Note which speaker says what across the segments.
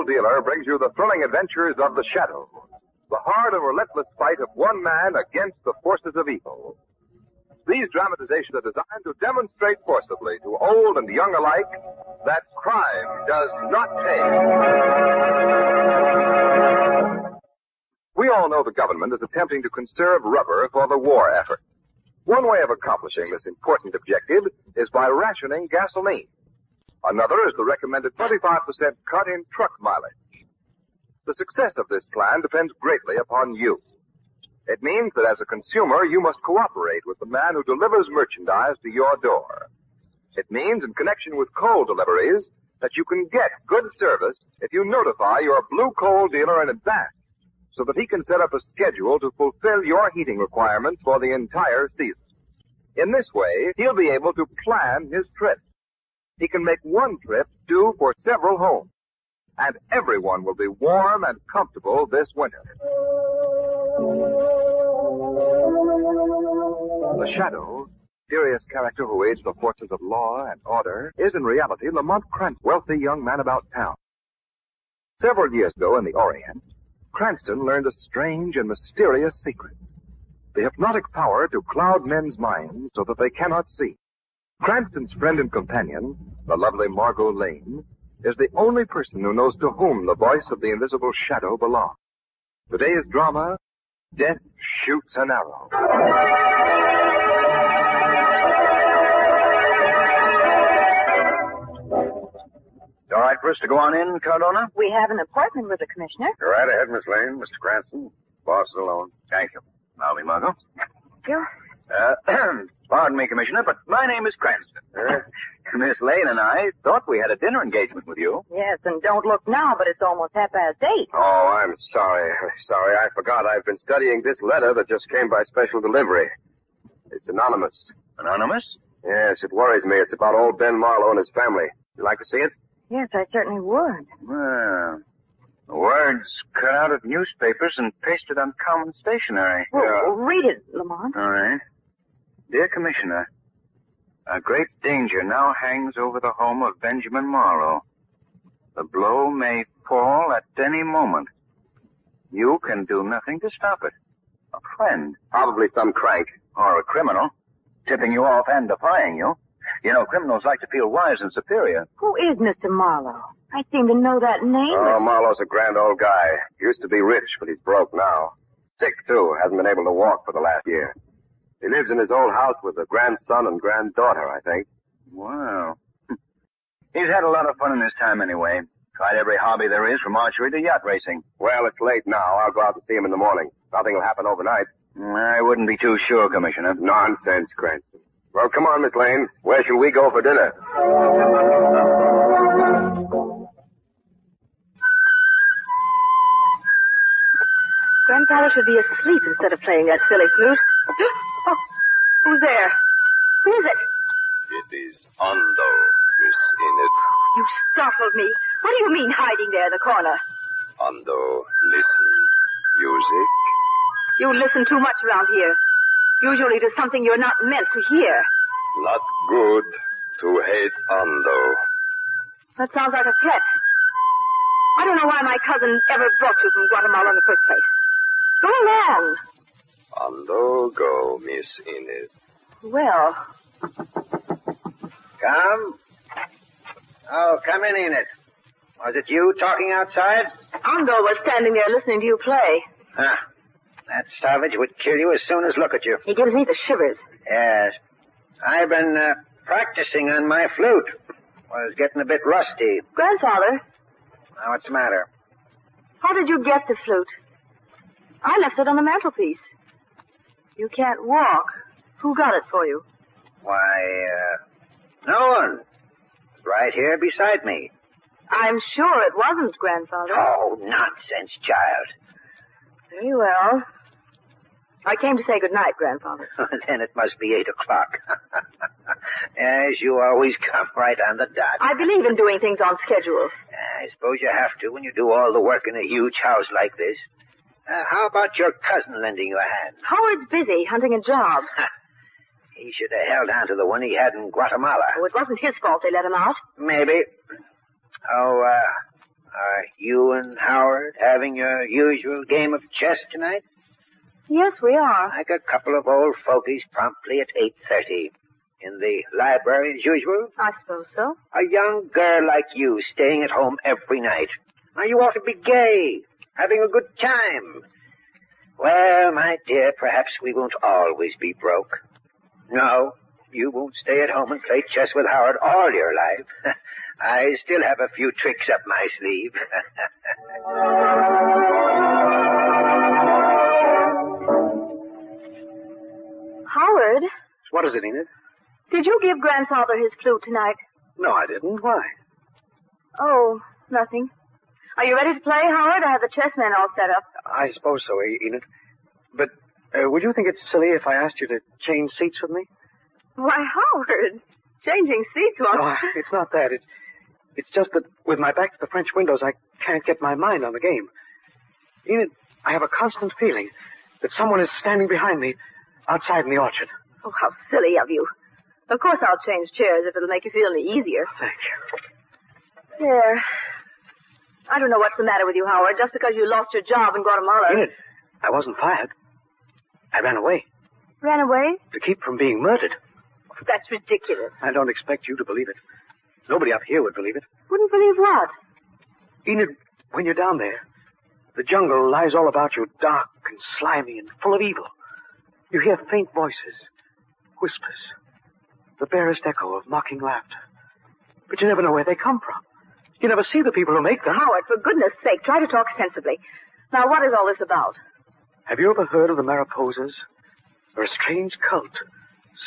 Speaker 1: Dealer brings you the thrilling adventures of the Shadow, the hard and relentless fight of one man against the forces of evil. These dramatizations are designed to demonstrate forcibly to old and young alike that crime does not pay. We all know the government is attempting to conserve rubber for the war effort. One way of accomplishing this important objective is by rationing gasoline. Another is the recommended 25% cut in truck mileage. The success of this plan depends greatly upon you. It means that as a consumer, you must cooperate with the man who delivers merchandise to your door. It means, in connection with coal deliveries, that you can get good service if you notify your blue coal dealer in advance, so that he can set up a schedule to fulfill your heating requirements for the entire season. In this way, he'll be able to plan his trip. He can make one trip do for several homes, and everyone will be warm and comfortable this winter. The Shadow, mysterious character who aids the forces of law and order, is in reality Lamont Cranston, wealthy young man about town. Several years ago in the Orient, Cranston learned a strange and mysterious secret: the hypnotic power to cloud men's minds so that they cannot see. Cranston's friend and companion, the lovely Margot Lane, is the only person who knows to whom the voice of the invisible Shadow belongs. Today's drama, Death Shoots an Arrow.
Speaker 2: All right for us to go on in, Cardona?
Speaker 3: We have an appointment with the commissioner.
Speaker 4: Go right ahead, Miss Lane. Mr. Cranston. Boss is alone.
Speaker 2: Thank you. I'll be Margot.
Speaker 3: You?
Speaker 2: Pardon me, Commissioner, but my name is Cranston. Miss Lane and I thought we had a dinner engagement with you.
Speaker 3: Yes, and don't look now, but it's almost 8:30.
Speaker 4: Oh, I'm sorry. Sorry, I forgot. I've been studying this letter that just came by special delivery. It's anonymous.
Speaker 2: Anonymous?
Speaker 4: Yes, it worries me. It's about old Ben Marlowe and his family. You like to see it?
Speaker 3: Yes, I certainly would.
Speaker 2: Well, words cut out of newspapers and pasted on common stationery.
Speaker 3: Well, read it, Lamont.
Speaker 2: All right. Dear Commissioner, a great danger now hangs over the home of Benjamin Marlowe. The blow may fall at any moment. You can do nothing to stop it. A friend.
Speaker 4: Probably some crank.
Speaker 2: Or a criminal, tipping you off and defying you. You know, criminals like to feel wise and superior.
Speaker 3: Who is Mr. Marlowe? I seem to know that name.
Speaker 4: Oh, Marlowe's a grand old guy. Used to be rich, but he's broke now. Sick, too. Hasn't been able to walk for the last year. He lives in his old house with a grandson and granddaughter, I think.
Speaker 2: Wow. He's had a lot of fun in his time anyway. Tried every hobby there is, from archery to yacht racing.
Speaker 4: Well, it's late now. I'll go out and see him in the morning. Nothing will happen overnight.
Speaker 2: I wouldn't be too sure, Commissioner.
Speaker 4: Nonsense, Cranston. Well, come on, Miss Lane. Where shall we go for dinner?
Speaker 3: Grandfather should be asleep instead of playing that silly flute. Oh, who's there? Who is it?
Speaker 5: It is Ando, Miss Enid.
Speaker 3: You startled me. What do you mean hiding there in the corner?
Speaker 5: Ando, listen. Music.
Speaker 3: You listen too much around here. Usually to something you're not meant to hear.
Speaker 5: Not good to hate Ando.
Speaker 3: That sounds like a threat. I don't know why my cousin ever brought you from Guatemala in the first place. Go along.
Speaker 5: Ando, go, Miss Enid.
Speaker 3: Well.
Speaker 6: Come. Oh, come in, Enid. Was it you talking outside?
Speaker 3: Ando was standing there listening to you play.
Speaker 6: Huh. That savage would kill you as soon as look at you.
Speaker 3: He gives me the shivers.
Speaker 6: Yes. I've been practicing on my flute. Was getting a bit rusty.
Speaker 3: Grandfather.
Speaker 6: Now, what's the matter?
Speaker 3: How did you get the flute? I left it on the mantelpiece. You can't walk. Who got it for you?
Speaker 6: Why, no one. It's right here beside me.
Speaker 3: I'm sure it wasn't, Grandfather.
Speaker 6: Oh, nonsense, child.
Speaker 3: Very well. I came to say good night, Grandfather.
Speaker 6: Then it must be 8 o'clock. Yes, you always come right on the dot.
Speaker 3: I believe in doing things on schedule.
Speaker 6: I suppose you have to when you do all the work in a huge house like this. How about your cousin lending you a hand?
Speaker 3: Howard's busy hunting a job.
Speaker 6: He should have held on to the one he had in Guatemala.
Speaker 3: Oh, it wasn't his fault they let him out.
Speaker 6: Maybe. Oh, are you and Howard having your usual game of chess tonight?
Speaker 3: Yes, we are.
Speaker 6: Like a couple of old fogies promptly at 8:30. In the library as usual?
Speaker 3: I suppose so.
Speaker 6: A young girl like you staying at home every night. Now you ought to be gay, having a good time. Well, my dear, perhaps we won't always be broke. No, you won't stay at home and play chess with Howard all your life. I still have a few tricks up my sleeve.
Speaker 3: Howard,
Speaker 7: What is it, Enid?
Speaker 3: did you give Grandfather his flute tonight?
Speaker 7: No, I didn't. Why?
Speaker 3: Oh, nothing. Are you ready to play, Howard? I have the chessmen all set up.
Speaker 7: I suppose so, Enid. But would you think it's silly if I asked you to change seats with me?
Speaker 3: Why, Howard, changing seats won't...
Speaker 7: Oh, it's not that. It's just that with my back to the French windows, I can't get my mind on the game. Enid, I have a constant feeling that someone is standing behind me outside in the orchard.
Speaker 3: Oh, how silly of you. Of course I'll change chairs if it'll make you feel any easier.
Speaker 7: Thank you.
Speaker 3: There. I don't know what's the matter with you, Howard, just because you lost your job in Guatemala.
Speaker 7: Enid, I wasn't fired. I ran away
Speaker 3: Ran away?
Speaker 7: to keep from being murdered.
Speaker 3: That's ridiculous.
Speaker 7: I don't expect you to believe it. Nobody up here would believe it.
Speaker 3: Wouldn't believe what?
Speaker 7: Enid, when you're down there, the jungle lies all about you, dark and slimy and full of evil. You hear faint voices, whispers, the barest echo of mocking laughter. But you never know where they come from. You never see the people who make them.
Speaker 3: Howard, for goodness sake, try to talk sensibly. Now, what is all this about?
Speaker 7: Have you ever heard of the Mariposas? They're a strange cult,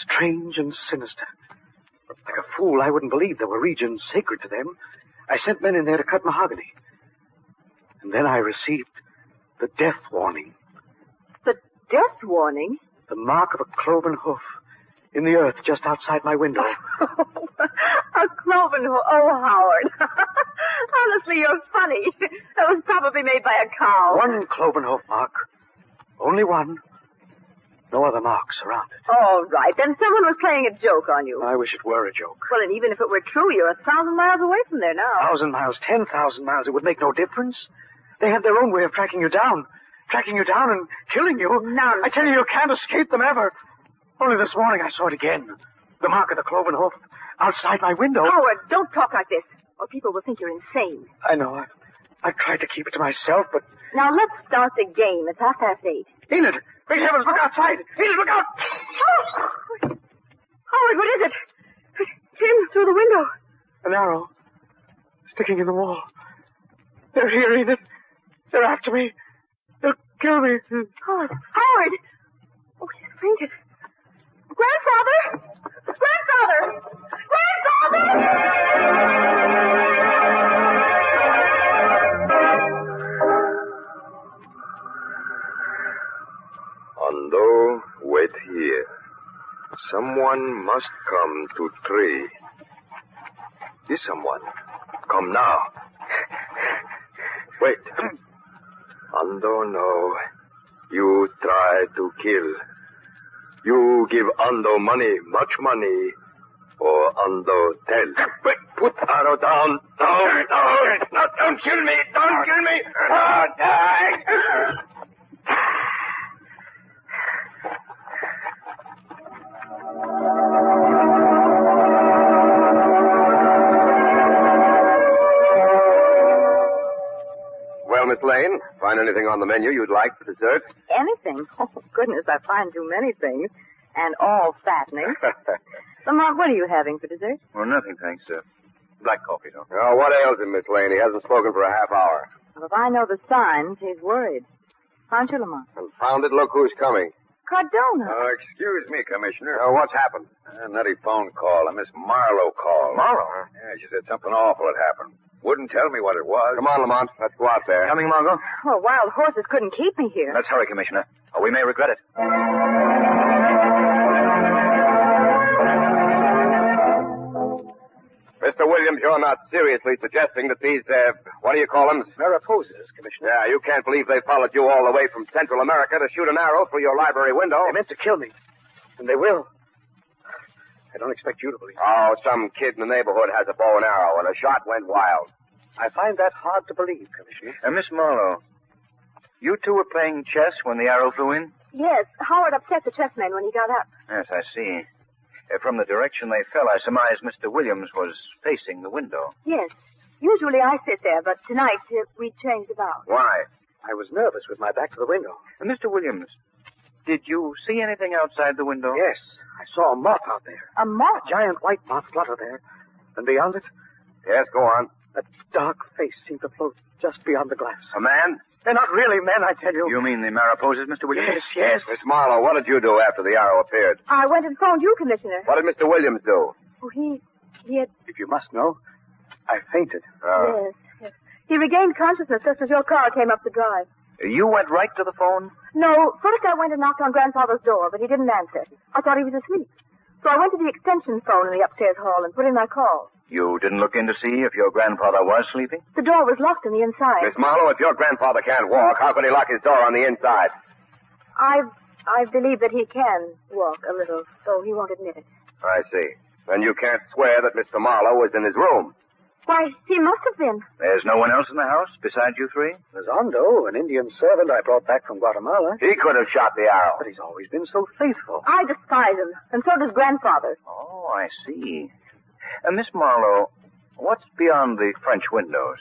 Speaker 7: strange and sinister. Like a fool, I wouldn't believe there were regions sacred to them. I sent men in there to cut mahogany. And then I received the death warning.
Speaker 3: The death warning?
Speaker 7: The mark of a cloven hoof in the earth just outside my window.
Speaker 3: A cloven hoof. Oh, Howard. Honestly, you're funny. That was probably made by a cow.
Speaker 7: One cloven hoof mark. Only one. No other marks around it.
Speaker 3: All right. Then someone was playing a joke on you.
Speaker 7: I wish it were a joke.
Speaker 3: Well, and even if it were true, you're 1,000 miles away from there now.
Speaker 7: 1,000 miles, 10,000 miles, it would make no difference. They have their own way of tracking you down and killing you.
Speaker 3: Nonsense.
Speaker 7: I tell you, you can't escape them ever. Only this morning I saw it again. The mark of the cloven hoof outside my window.
Speaker 3: Howard, don't talk like this, or people will think you're insane.
Speaker 7: I know. I've tried to keep it to myself, but...
Speaker 3: Now, let's start the game. It's 8:30.
Speaker 7: Enid! Great heavens, look outside! Enid, look out!
Speaker 3: Howard, what is it? It's in through the window.
Speaker 7: An arrow sticking in the wall. They're here, Enid. They're after me. They'll kill me.
Speaker 3: Howard! Howard! Oh, he's fainted. Grandfather! Grandfather!
Speaker 1: Ando, wait here. Someone must come to tree. Is someone? Come now. Wait. Ando, no. You try to kill. You give Ando money, much money, or Ando tell. Wait, put arrow down. No, don't kill me. Don't kill me. Oh, die.
Speaker 4: Well, Miss Lane, find anything on the menu you'd like for dessert?
Speaker 3: Anything? Oh, goodness, I find too many things. And all fattening. Lamont, what are you having for dessert?
Speaker 2: Well, nothing, thanks, sir. Black coffee, though.
Speaker 4: Oh, what ails him, Miss Lane? He hasn't spoken for a half hour.
Speaker 3: Well, if I know the signs, he's worried. Aren't you, Lamont?
Speaker 4: Confound it, look who's coming.
Speaker 3: Cardona.
Speaker 2: Excuse me, Commissioner.
Speaker 4: What's happened?
Speaker 2: A nutty phone call. A Miss Marlowe called.
Speaker 4: Marlowe?
Speaker 2: Yeah, she said something awful had happened. Would couldn't tell me what it was.
Speaker 4: Come on, Lamont. Let's go out there.
Speaker 2: Coming, Margot?
Speaker 3: Well, wild horses couldn't keep me here.
Speaker 2: Let's hurry, Commissioner, or we may regret it.
Speaker 4: Mr. Williams, you're not seriously suggesting that these, what do you call them?
Speaker 7: Mariposas, Commissioner.
Speaker 4: Yeah, you can't believe they followed you all the way from Central America to shoot an arrow through your library window.
Speaker 7: They meant to kill me. And they will. I don't expect you to believe it.
Speaker 4: Oh, some kid in the neighborhood has a bow and arrow, and a shot went wild.
Speaker 7: I find that hard to believe, Commissioner.
Speaker 2: Miss Marlowe, you two were playing chess when the arrow flew in?
Speaker 3: Yes, Howard upset the chessman when he got up.
Speaker 2: Yes, I see. From the direction they fell, I surmise Mr. Williams was facing the window.
Speaker 3: Yes. Usually I sit there, but tonight we changed about.
Speaker 4: Why?
Speaker 7: I was nervous with my back to the window.
Speaker 2: Mr. Williams, did you see anything outside the window?
Speaker 7: Yes, I saw a moth out there.
Speaker 3: A moth?
Speaker 7: A giant white moth flutter there. And beyond it,
Speaker 4: Yes, go on.
Speaker 7: a dark face seemed to float just beyond the glass.
Speaker 4: A man?
Speaker 7: They're not really men, I tell you.
Speaker 2: You mean the Mariposas, Mr. Williams?
Speaker 7: Yes.
Speaker 4: Miss Marlowe, what did you do after the arrow appeared?
Speaker 3: I went and phoned you, Commissioner.
Speaker 4: What did Mr. Williams do?
Speaker 3: Oh, he had...
Speaker 7: If you must know, I fainted.
Speaker 3: Yes. He regained consciousness just as your car came up the drive.
Speaker 2: You went right to the phone?
Speaker 3: No, first I went and knocked on Grandfather's door, but he didn't answer. I thought he was asleep. So I went to the extension phone in the upstairs hall and put in my call.
Speaker 2: You didn't look in to see if your grandfather was sleeping?
Speaker 3: The door was locked on the inside.
Speaker 4: Miss Marlowe, if your grandfather can't walk, how could he lock his door on the inside?
Speaker 3: I believe that he can walk a little, though he won't admit it.
Speaker 4: I see. Then you can't swear that Mr. Marlowe was in his room.
Speaker 3: Why, he must have been.
Speaker 2: There's no one else in the house besides you three?
Speaker 7: There's Hondo, an Indian servant I brought back from Guatemala.
Speaker 4: He could have shot the arrow.
Speaker 7: But he's always been so faithful.
Speaker 3: I despise him, and so does Grandfather.
Speaker 2: Oh, I see. Miss Marlowe, what's beyond the French windows?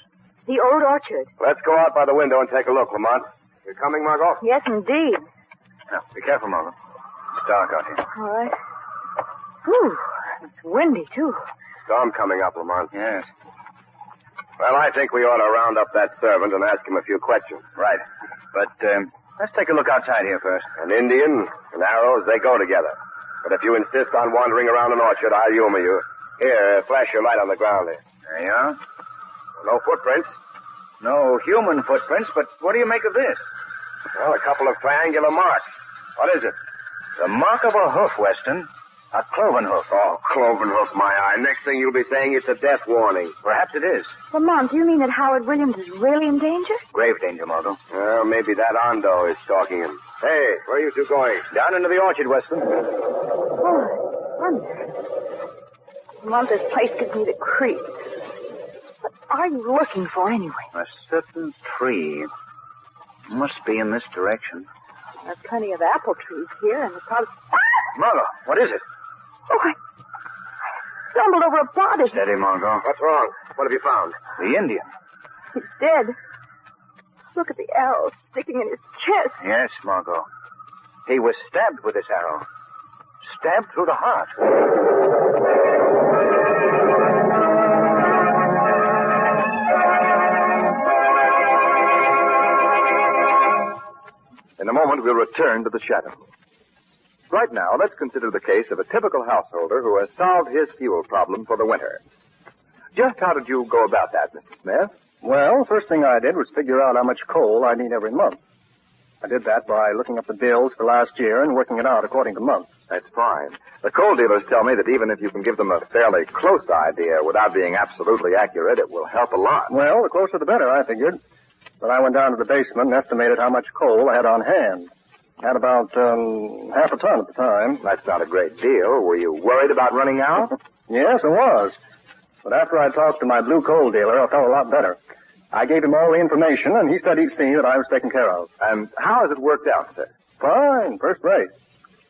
Speaker 3: The old orchard.
Speaker 4: Let's go out by the window and take a look, Lamont. You coming, Margot?
Speaker 3: Yes, indeed.
Speaker 2: Now, be careful, Marlowe. It's dark out here.
Speaker 3: All right. Whew, it's windy, too.
Speaker 4: Storm coming up, Lamont.
Speaker 2: Yes.
Speaker 4: Well, I think we ought to round up that servant and ask him a few questions.
Speaker 2: Right. But let's take a look outside here first.
Speaker 4: An Indian and arrows, they go together. But if you insist on wandering around an orchard, I'll humor you. Here, flash your light on the ground there.
Speaker 2: There you are.
Speaker 4: No footprints.
Speaker 2: No human footprints, but what do you make of this?
Speaker 4: Well, a couple of triangular marks. What is it?
Speaker 2: The mark of a hoof, Weston. A cloven hoof.
Speaker 4: Oh, cloven hoof, my eye. Next thing you'll be saying it's a death warning.
Speaker 2: Perhaps it is.
Speaker 3: Lamont, do you mean that Howard Williams is really in danger?
Speaker 2: Grave danger, Margot.
Speaker 4: Well, maybe that Hondo is stalking him. Hey, where are you two going?
Speaker 2: Down into the orchard, Weston.
Speaker 3: Oh, wonder. Lamont, this place gives me the creeps. What are you looking for, anyway?
Speaker 2: A certain tree. Must be in this direction.
Speaker 3: There's plenty of apple trees here, and the probably...
Speaker 2: Margot, what is it?
Speaker 3: Oh, I stumbled over a body.
Speaker 2: Steady, Margot.
Speaker 4: What's wrong? What have you found?
Speaker 2: The Indian.
Speaker 3: He's dead. Look at the arrow sticking in his chest.
Speaker 2: Yes, Margot. He was stabbed with this arrow. Stabbed through the heart.
Speaker 1: In a moment, we'll return to the shadow. Right now, let's consider the case of a typical householder who has solved his fuel problem for the winter. Just how did you go about that, Mr. Smith?
Speaker 8: Well, first thing I did was figure out how much coal I need every month. I did that by looking up the bills for last year and working it out according to months.
Speaker 1: That's fine. The coal dealers tell me that even if you can give them a fairly close idea without being absolutely accurate, it will help a lot.
Speaker 8: Well, the closer the better, I figured. But I went down to the basement and estimated how much coal I had on hand. I had about half a ton at the time.
Speaker 1: That's not a great deal. Were you worried about running out?
Speaker 8: Yes, I was. But after I talked to my blue coal dealer, I felt a lot better. I gave him all the information, and he said he'd see that I was taken care of.
Speaker 1: And how has it worked out, sir?
Speaker 8: Fine, first rate.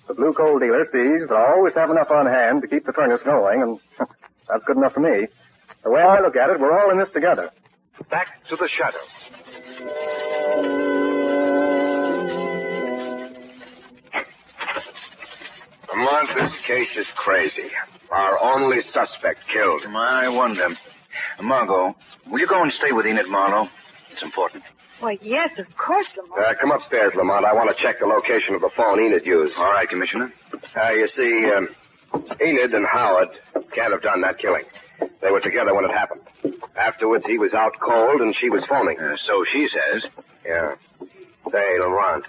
Speaker 8: The blue coal dealer sees that I always have enough on hand to keep the furnace going, and that's good enough for me. The way I look at it, we're all in this together.
Speaker 1: Back to the shadow.
Speaker 4: Lamont, this case is crazy. Our only suspect killed.
Speaker 2: I wonder. Margot, will you go and stay with Enid Marlowe? It's important.
Speaker 3: Why, yes, of course, Lamont.
Speaker 4: Come upstairs, Lamont. I want to check the location of the phone Enid used.
Speaker 2: All right, Commissioner.
Speaker 4: You see, Enid and Howard can't have done that killing. They were together when it happened. Afterwards, he was out cold and she was foaming.
Speaker 2: So she says.
Speaker 4: Yeah. Say, Lamont,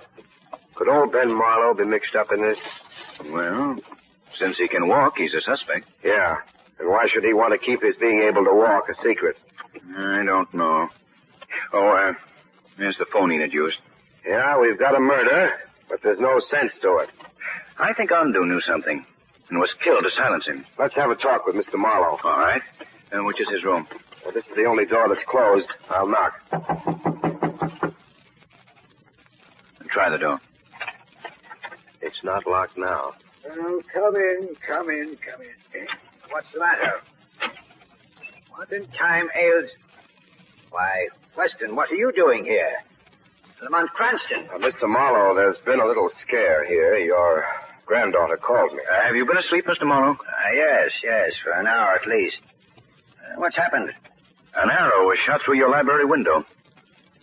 Speaker 4: could old Ben Marlowe be mixed up in this?
Speaker 2: Well, since he can walk, he's a suspect.
Speaker 4: Yeah. And why should he want to keep his being able to walk a secret?
Speaker 2: I don't know. Oh, there's the phone Enid used.
Speaker 4: Yeah, we've got a murder, but there's no sense to it.
Speaker 2: I think Andu knew something and was killed to silence him.
Speaker 4: Let's have a talk with Mr. Marlowe.
Speaker 2: All right. Which is his room?
Speaker 4: Well, this is the only door that's closed. I'll knock.
Speaker 2: Try the door.
Speaker 4: It's not locked now.
Speaker 6: Oh, come in. What's the matter? What in time ails... Why, Weston, what are you doing here? Lamont Cranston.
Speaker 4: Mr. Marlowe, there's been a little scare here. Your granddaughter called me.
Speaker 2: Have you been asleep, Mr. Marlowe?
Speaker 6: Yes, for an hour at least. What's happened?
Speaker 2: An arrow was shot through your library window.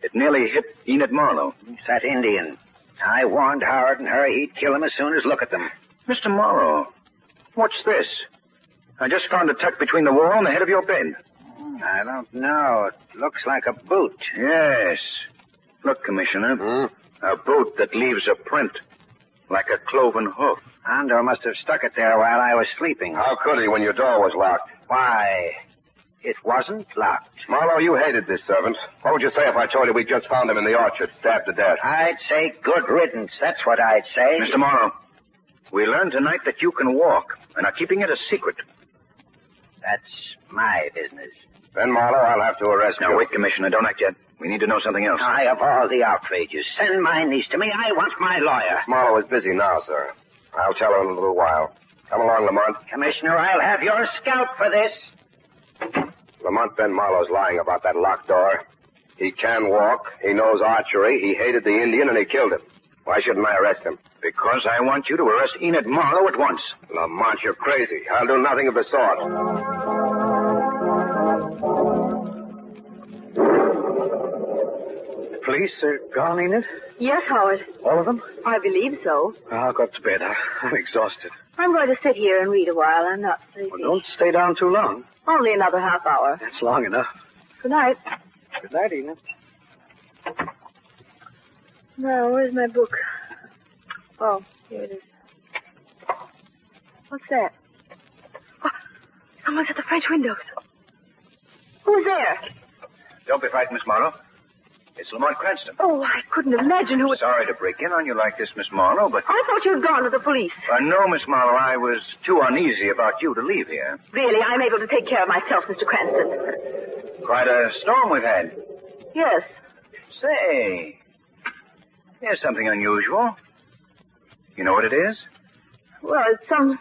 Speaker 2: It nearly hit Enid Marlowe.
Speaker 6: It's that Indian. I warned Howard and her he'd kill him as soon as look at them.
Speaker 2: Mr. Marlowe, what's this? I just found it tucked between the wall and the head of your bed.
Speaker 6: I don't know. It looks like a boot.
Speaker 2: Yes. Look, Commissioner. A boot that leaves a print, like a cloven hoof.
Speaker 6: Andor must have stuck it there while I was sleeping.
Speaker 4: How could he when your door was locked?
Speaker 6: Why, it wasn't locked.
Speaker 4: Marlowe, you hated this servant. What would you say if I told you we just found him in the orchard, stabbed to death?
Speaker 6: I'd say good riddance. That's what I'd say.
Speaker 2: Mr. Marlowe, we learned tonight that you can walk and are keeping it a secret.
Speaker 6: That's my business.
Speaker 4: Ben Marlowe, I'll have to arrest you.
Speaker 2: Now, wait, Commissioner. Don't act yet. We need to know something else.
Speaker 6: I of all the outrages. Send my niece to me. I want my lawyer.
Speaker 4: Marlowe is busy now, sir. I'll tell her in a little while. Come along, Lamont.
Speaker 6: Commissioner, I'll have your scalp for this.
Speaker 4: Lamont, Ben Marlowe's lying about that locked door. He can walk. He knows archery. He hated the Indian, and he killed him. Why shouldn't I arrest him?
Speaker 2: Because I want you to arrest Enid Marlowe at once.
Speaker 4: Lamont, you're crazy. I'll do nothing of the sort.
Speaker 7: Police are gone, Enid?
Speaker 3: Yes, Howard.
Speaker 7: All of them?
Speaker 3: I believe so.
Speaker 7: I'll go up to bed. I'm exhausted.
Speaker 3: I'm going to sit here and read a while. I'm not sleepy.
Speaker 7: Well, don't stay down too long.
Speaker 3: Only another half hour.
Speaker 7: That's long enough.
Speaker 3: Good night.
Speaker 7: Good night, Enid.
Speaker 3: Now, where's my book? Oh, here it is. What's that? Oh, someone's at the French windows. Who's there?
Speaker 2: Don't be frightened, Miss Marlowe. It's Lamont Cranston.
Speaker 3: Oh, I couldn't imagine who it...
Speaker 2: Sorry to break in on you like this, Miss Marlowe, but...
Speaker 3: I thought you'd gone to the police.
Speaker 2: No, Miss Marlowe, I was too uneasy about you to leave here.
Speaker 3: Really, I'm able to take care of myself, Mr. Cranston.
Speaker 2: Quite a storm we've had.
Speaker 3: Yes.
Speaker 2: Say, here's something unusual. You know what it is?
Speaker 3: Well, it's some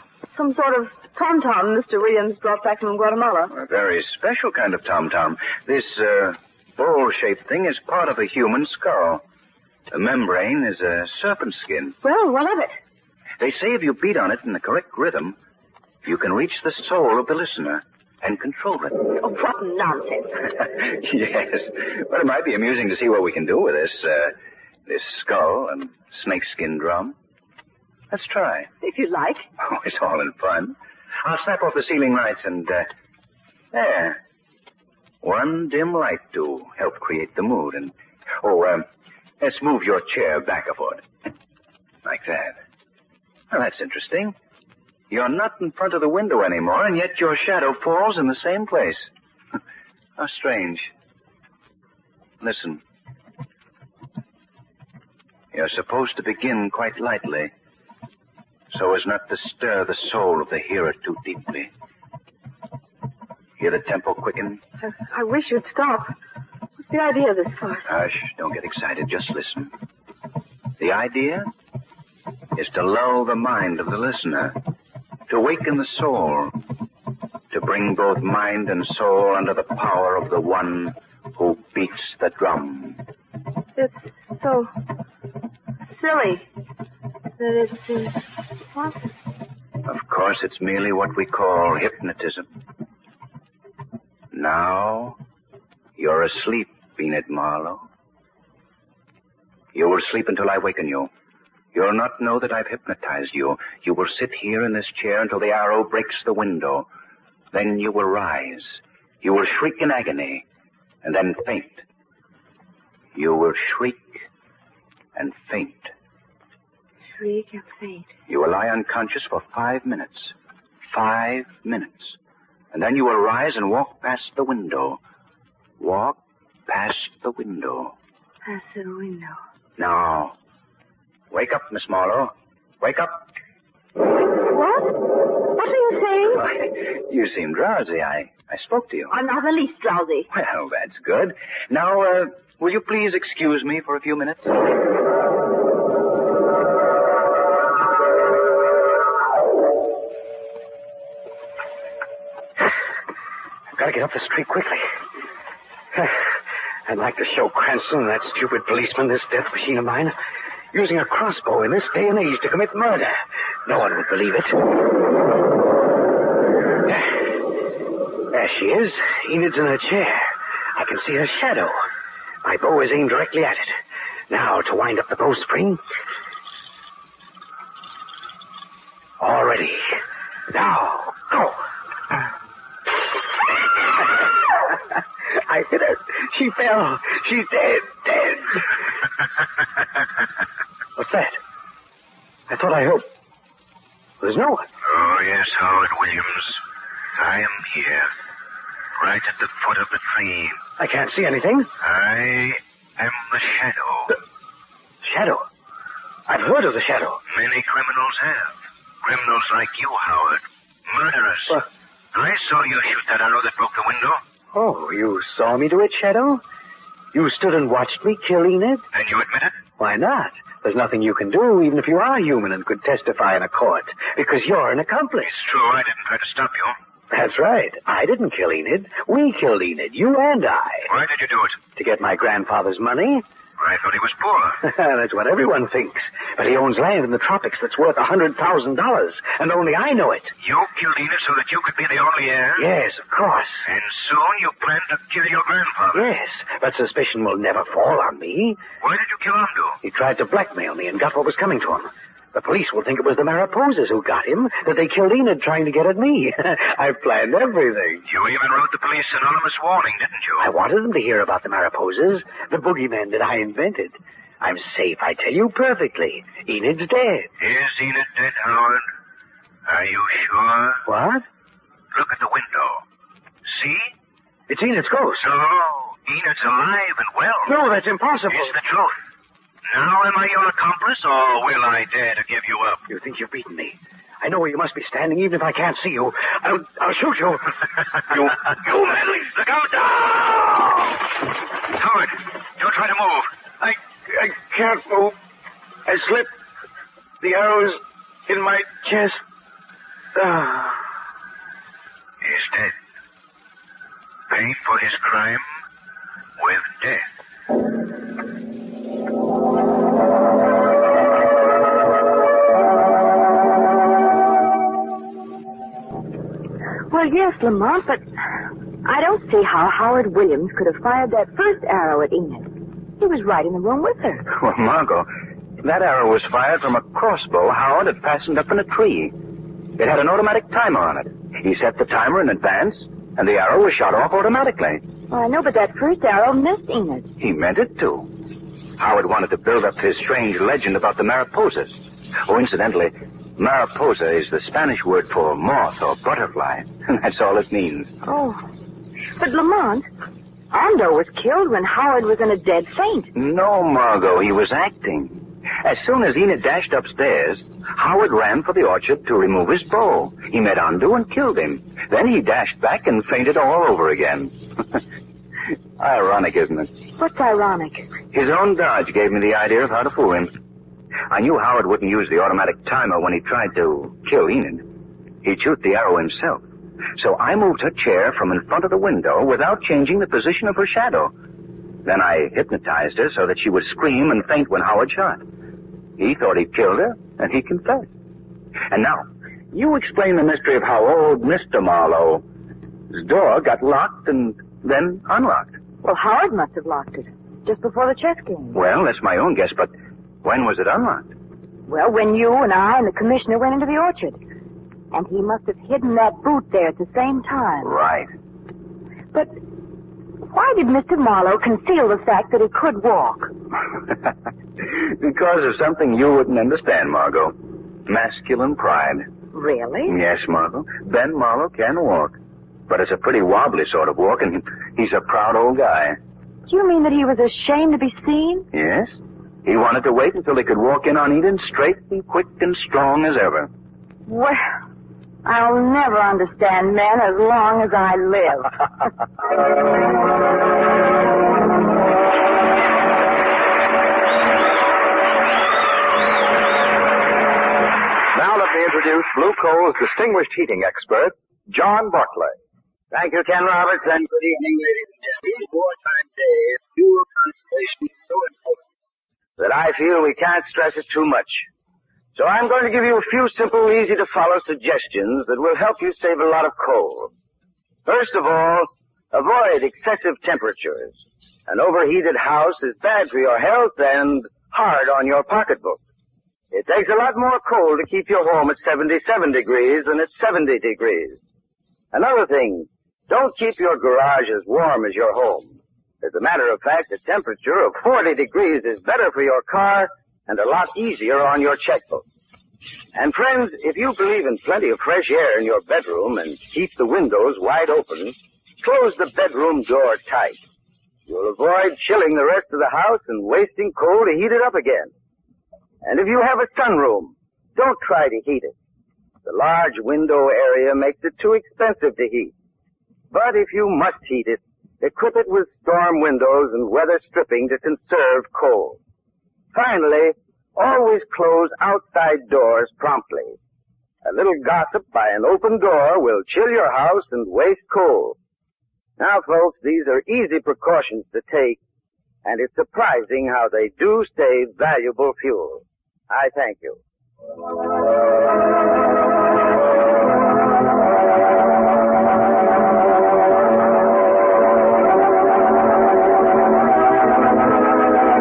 Speaker 3: sort of tom-tom Mr. Williams brought back from Guatemala.
Speaker 2: A very special kind of tom-tom. This, bowl-shaped thing is part of a human skull. The membrane is a serpent skin.
Speaker 3: Well, what of it?
Speaker 2: They say if you beat on it in the correct rhythm, you can reach the soul of the listener and control it.
Speaker 3: Oh, what nonsense.
Speaker 2: Yes. Well, it might be amusing to see what we can do with this skull and snakeskin drum. Let's try.
Speaker 3: If you like.
Speaker 2: Oh, it's all in fun. I'll snap off the ceiling lights and, there. One dim light to help create the mood. And, let's move your chair back a foot. Like that. Well, that's interesting. You're not in front of the window anymore, and yet your shadow falls in the same place. How strange. Listen. You're supposed to begin quite lightly, so as not to stir the soul of the hearer too deeply. Hear the tempo quicken?
Speaker 3: I wish you'd stop. What's the idea of this farce?
Speaker 2: Hush, don't get excited. Just listen. The idea is to lull the mind of the listener, to waken the soul, to bring both mind and soul under the power of the one who beats the drum.
Speaker 3: It's so silly that it's impossible.
Speaker 2: Of course, it's merely what we call hypnotism. Now, you're asleep, Enid Marlowe. You will sleep until I waken you. You'll not know that I've hypnotized you. You will sit here in this chair until the arrow breaks the window. Then you will rise. You will shriek in agony and then faint. You will shriek and faint.
Speaker 3: Shriek and faint.
Speaker 2: You will lie unconscious for 5 minutes. 5 minutes. And then you will rise and walk past the window. Walk past the window.
Speaker 3: Past the window.
Speaker 2: Now, wake up, Miss Marlowe. Wake up.
Speaker 3: What? What are you saying?
Speaker 2: You seem drowsy. I spoke to you.
Speaker 3: I'm not the least drowsy.
Speaker 2: Well, that's good. Now, will you please excuse me for a few minutes?
Speaker 7: I've got to get up the street quickly. I'd like to show Cranston and that stupid policeman this death machine of mine. Using a crossbow in this day and age to commit murder. No one would believe it. There she is. Enid's in her chair. I can see her shadow. My bow is aimed directly at it. Now, to wind up the bowstring. All ready. Now, go. I hit her. She fell. She's dead. What's that? I thought I heard... There's no one.
Speaker 9: Oh, yes, Howard Williams. I am here. Right at the foot of the tree.
Speaker 7: I can't see anything.
Speaker 9: I am the Shadow.
Speaker 7: The Shadow? I've heard of the Shadow.
Speaker 9: Many criminals have. Criminals like you, Howard. Murderers. I saw you shoot that arrow that broke the window.
Speaker 7: Oh, you saw me do it, Shadow? You stood and watched me kill Enid?
Speaker 9: And you admit it?
Speaker 7: Why not? There's nothing you can do, even if you are human and could testify in a court, because you're an accomplice.
Speaker 9: It's true, I didn't try to stop you.
Speaker 7: That's right. I didn't kill Enid. We killed Enid, you and I.
Speaker 9: Why did you do it?
Speaker 7: To get my grandfather's money.
Speaker 9: I thought he was poor.
Speaker 7: That's what everyone thinks. But he owns land in the tropics that's worth $100,000, and only I know it.
Speaker 9: You killed Enid so that you could be the only heir?
Speaker 7: Yes, of course.
Speaker 9: And soon you plan to kill your grandfather?
Speaker 7: Yes, but suspicion will never fall on me.
Speaker 9: Why did you kill Amdo?
Speaker 7: He tried to blackmail me and got what was coming to him. The police will think it was the Mariposas who got him, that they killed Enid trying to get at me. I've planned everything.
Speaker 9: You even wrote the police an anonymous warning, didn't you?
Speaker 7: I wanted them to hear about the Mariposas, the boogeymen that I invented. I'm safe, I tell you perfectly. Enid's dead.
Speaker 9: Is Enid dead, Howard? Are you sure?
Speaker 7: What?
Speaker 9: Look at the window. See?
Speaker 7: It's Enid's ghost.
Speaker 9: No, Enid's alive and well.
Speaker 7: No, that's impossible.
Speaker 9: It's the truth. Now am I your accomplice, or will I dare to give you up?
Speaker 7: You think you've beaten me. I know where you must be standing, even if I can't see you. I'll shoot you.
Speaker 9: you meddling! Look out! No! Howard, don't try to move.
Speaker 7: I can't move. I slipped. The arrow's in my chest.
Speaker 9: He's dead. Paid for his crime with death.
Speaker 3: Well, yes, Lamont, but I don't see how Howard Williams could have fired that first arrow at Enid. He was right in the room with her.
Speaker 2: Well, Margot, that arrow was fired from a crossbow Howard had fastened up in a tree. It had an automatic timer on it. He set the timer in advance, and the arrow was shot off automatically.
Speaker 3: Well, I know, but that first arrow missed Enid.
Speaker 2: He meant it to. Howard wanted to build up his strange legend about the Mariposas. Oh, incidentally, Mariposa is the Spanish word for moth or butterfly. That's all it means.
Speaker 3: Oh. But, Lamont, Ando was killed when Howard was in a dead faint.
Speaker 2: No, Margot, he was acting. As soon as Enid dashed upstairs, Howard ran for the orchard to remove his bow. He met Ando and killed him. Then he dashed back and fainted all over again. Ironic, isn't it?
Speaker 3: What's ironic?
Speaker 2: His own dodge gave me the idea of how to fool him. I knew Howard wouldn't use the automatic timer when he tried to kill Enid. He'd shoot the arrow himself. So I moved her chair from in front of the window without changing the position of her shadow. Then I hypnotized her so that she would scream and faint when Howard shot. He thought he'd killed her, and he confessed. And now, you explain the mystery of how old Mr. Marlowe's door got locked and then unlocked.
Speaker 3: Well, Howard must have locked it just before the chess game.
Speaker 2: Well, that's my own guess, but when was it unlocked?
Speaker 3: Well, when you and I and the commissioner went into the orchard. And he must have hidden that boot there at the same time.
Speaker 2: Right.
Speaker 3: But why did Mr. Marlowe conceal the fact that he could walk?
Speaker 2: Because of something you wouldn't understand, Margot. Masculine pride.
Speaker 3: Really?
Speaker 2: Yes, Margot. Ben Marlowe can walk. But it's a pretty wobbly sort of walk, and he's a proud old guy.
Speaker 3: Do you mean that he was ashamed to be seen?
Speaker 2: Yes. He wanted to wait until he could walk in on Eden straight and quick and strong as ever.
Speaker 3: Well, I'll never understand men as long as I live.
Speaker 1: Now let me introduce Blue Coal's distinguished heating expert, John Barclay.
Speaker 6: Thank you, Ken Roberts, and good evening, ladies and gentlemen. These wartime days, fuel conservation is so important that I feel we can't stress it too much. So I'm going to give you a few simple, easy-to-follow suggestions that will help you save a lot of coal. First of all, avoid excessive temperatures. An overheated house is bad for your health and hard on your pocketbook. It takes a lot more coal to keep your home at 77 degrees than at 70 degrees. Another thing, don't keep your garage as warm as your home. As a matter of fact, a temperature of 40 degrees is better for your car and a lot easier on your checkbook. And friends, if you believe in plenty of fresh air in your bedroom and keep the windows wide open, close the bedroom door tight. You'll avoid chilling the rest of the house and wasting coal to heat it up again. And if you have a sunroom, don't try to heat it. The large window area makes it too expensive to heat. But if you must heat it, equip it with storm windows and weather stripping to conserve coal. Finally, always close outside doors promptly. A little gossip by an open door will chill your house and waste coal. Now, folks, these are easy precautions to take, and it's surprising how they do save valuable fuel. I thank you.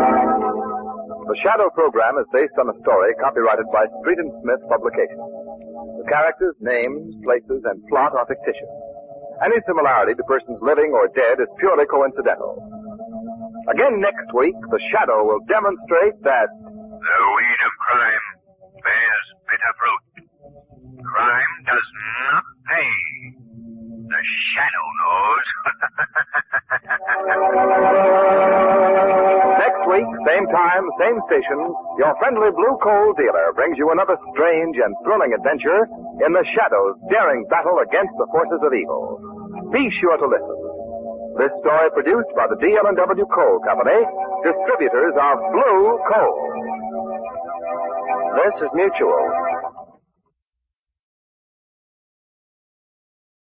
Speaker 1: The Shadow program is based on a story copyrighted by Street and Smith Publications. The characters, names, places, and plot are fictitious. Any similarity to persons living or dead is purely coincidental. Again next week, The Shadow will demonstrate that
Speaker 9: the weed of crime bears bitter fruit. Crime does not pay. The Shadow knows.
Speaker 1: next week, same time, same station, your friendly Blue Coal dealer brings you another strange and thrilling adventure in The Shadow's daring battle against the forces of evil. Be sure to listen. This story produced by the DL&W Coal Company, distributors of Blue Coal. This is Mutual.